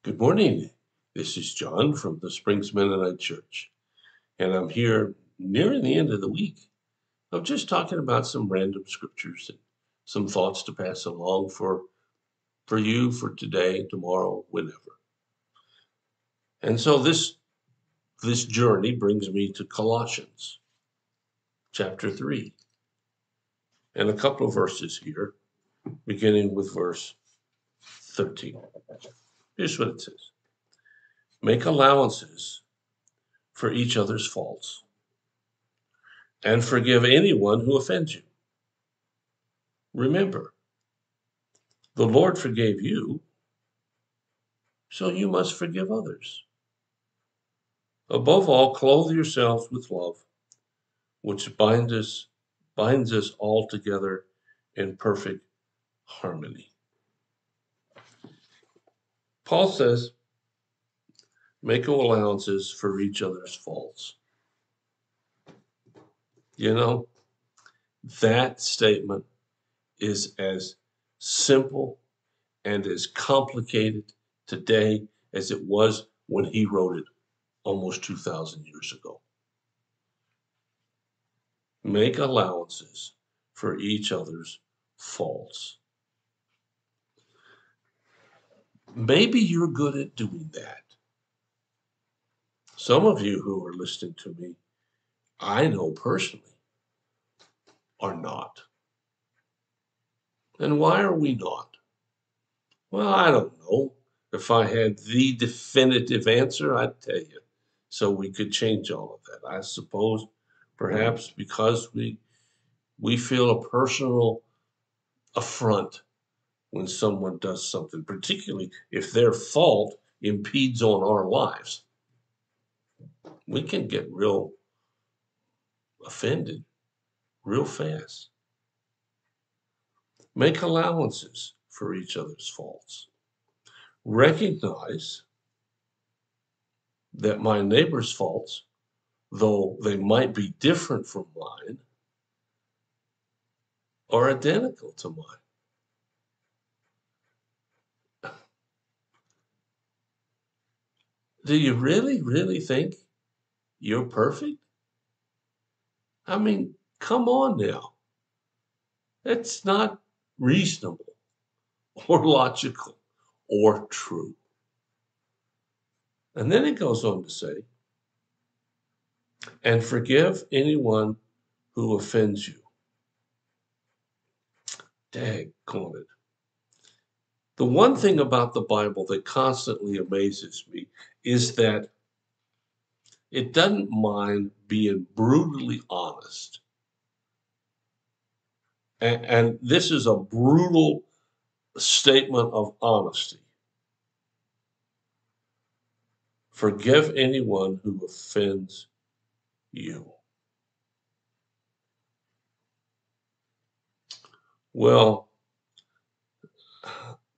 Good morning. This is John from the Springs Mennonite Church, and I'm here nearing the end of the week of just talking about some random scriptures and some thoughts to pass along for you for today, tomorrow, whenever. And so this journey brings me to Colossians chapter 3 and a couple of verses here, beginning with verse 13. Here's what it says. Make allowances for each other's faults and forgive anyone who offends you. Remember, the Lord forgave you, so you must forgive others. Above all, clothe yourselves with love, which binds us all together in perfect harmony. Paul says, make allowances for each other's faults. You know, that statement is as simple and as complicated today as it was when he wrote it almost 2,000 years ago. Make allowances for each other's faults. Maybe you're good at doing that. Some of you who are listening to me, I know personally, are not. And why are we not? Well, I don't know. If I had the definitive answer, I'd tell you. So we could change all of that. I suppose perhaps because we feel a personal affront when someone does something, particularly if their fault impedes on our lives. We can get real offended real fast. Make allowances for each other's faults. Recognize that my neighbor's faults, though they might be different from mine, are identical to mine. Do you really think you're perfect? I mean, come on now. That's not reasonable or logical or true. And then it goes on to say, and forgive anyone who offends you. Daggone it. The one thing about the Bible that constantly amazes me is that it doesn't mind being brutally honest. And this is a brutal statement of honesty. Forgive anyone who offends you. Well,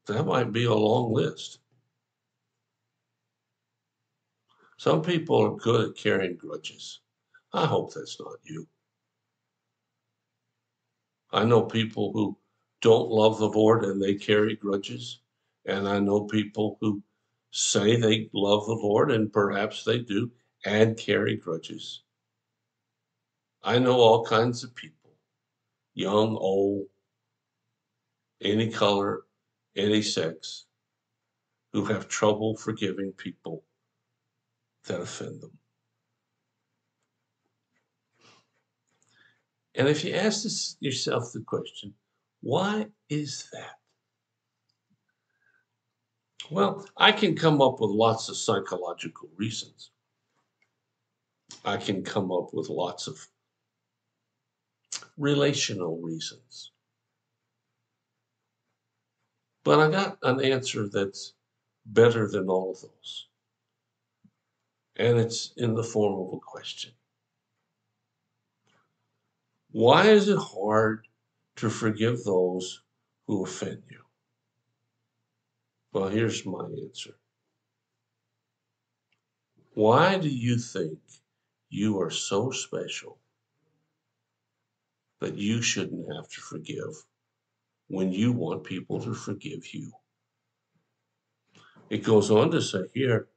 that might be a long list. Some people are good at carrying grudges. I hope that's not you. I know people who don't love the Lord and they carry grudges. And I know people who say they love the Lord and perhaps they do and carry grudges. I know all kinds of people, young, old, any color, any sex, who have trouble forgiving people that offend them. And if you ask yourself the question, why is that? Well, I can come up with lots of psychological reasons. I can come up with lots of relational reasons. But I got an answer that's better than all of those. And it's in the form of a question. Why is it hard to forgive those who offend you? Well, here's my answer. Why do you think you are so special that you shouldn't have to forgive when you want people to forgive you? It goes on to say here,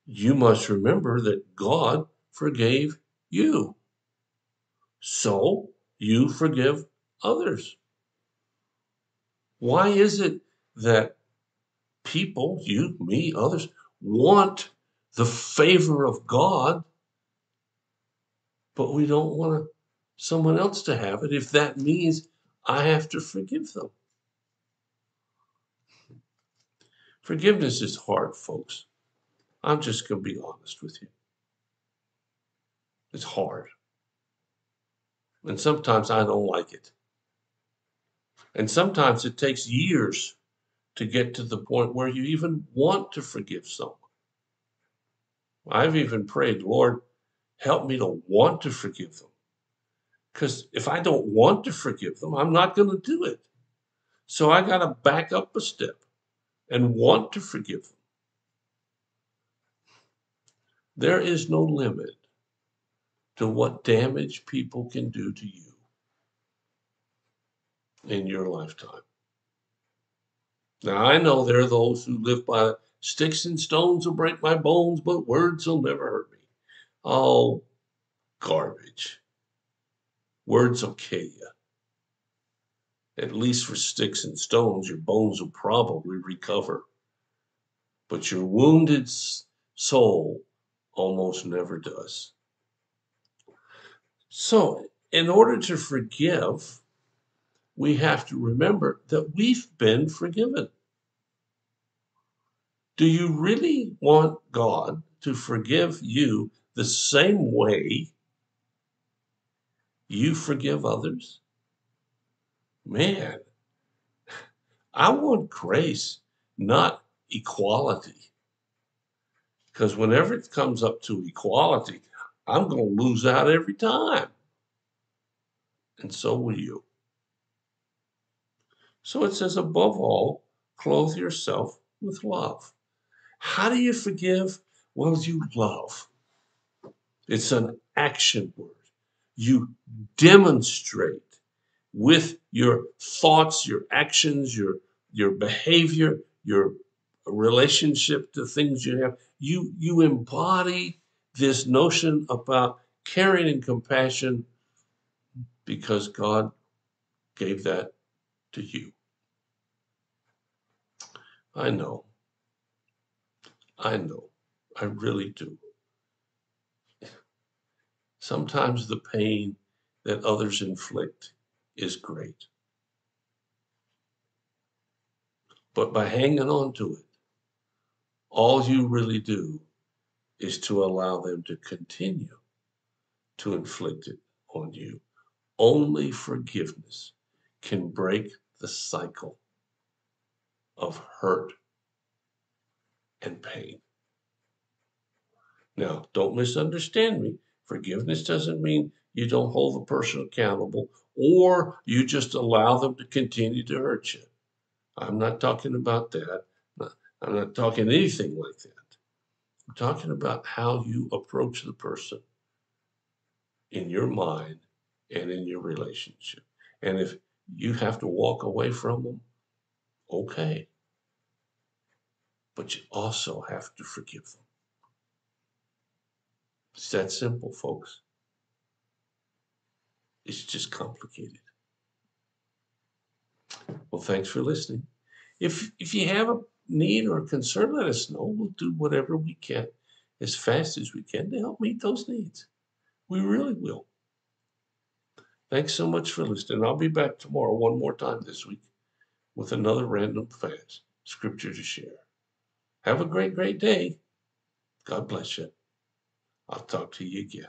you must remember that God forgave you. So you forgive others. Why is it that people, you, me, others, want the favor of God, but we don't want someone else to have it if that means I have to forgive them? Forgiveness is hard, folks. I'm just going to be honest with you. It's hard. And sometimes I don't like it. And sometimes it takes years to get to the point where you even want to forgive someone. I've even prayed, Lord, help me to want to forgive them. Because if I don't want to forgive them, I'm not going to do it. So I got to back up a step and want to forgive them. There is no limit to what damage people can do to you in your lifetime. Now, I know there are those who live by sticks and stones will break my bones, but words will never hurt me. Oh, garbage. Words will kill you. At least for sticks and stones, your bones will probably recover. But your wounded soul almost never does. So, in order to forgive, we have to remember that we've been forgiven. Do you really want God to forgive you the same way you forgive others? Man, I want grace, not equality. Because whenever it comes up to equality, I'm going to lose out every time. And so will you. So it says, above all, clothe yourself with love. How do you forgive? Well, you love. It's an action word. You demonstrate with your thoughts, your actions, your behavior, your relationship to things you have. You embody this notion about caring and compassion because God gave that to you. I know. I know. I really do. Sometimes the pain that others inflict is great. But by hanging on to it, all you really do is to allow them to continue to inflict it on you. Only forgiveness can break the cycle of hurt and pain. Now, don't misunderstand me. Forgiveness doesn't mean you don't hold the person accountable or you just allow them to continue to hurt you. I'm not talking about that. I'm not talking anything like that. I'm talking about how you approach the person in your mind and in your relationship. And if you have to walk away from them, okay. But you also have to forgive them. It's that simple, folks. It's just complicated. Well, thanks for listening. If you have a need or a concern, let us know. We'll do whatever we can as fast as we can to help meet those needs. We really will. Thanks so much for listening. I'll be back tomorrow one more time this week with another random fast scripture to share. Have a great, great day. God bless you. I'll talk to you again.